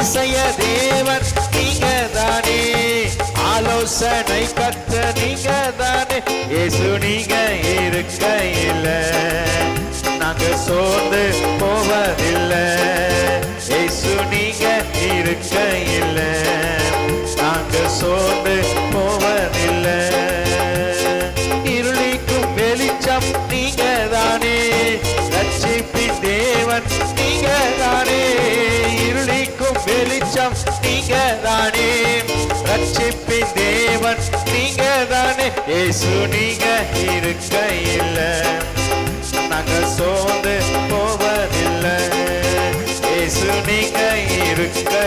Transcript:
அதிசய தேவன் நீங்க தானே, ஆலோசனை கத்த நீங்க தானே. இயேசு நீங்க இருக்கையில நாங்க சோர்ந்து போவதில்லை. இயேசு நீங்க இருக்கையில நாங்க சோர்ந்து போவதில்லை. இருளிக்கும் வெளிச்சம் நீங்க தானே, ரட்சிப்பின் தேவன் நீங்க தானே. இருளிக்கும் வெளிச்சம் நீங்க தானே, ரட்சிப்பின் தேவன் நீங்க தானே. இயேசு நீங்க இருக்கையில நாங்க சோர்ந்து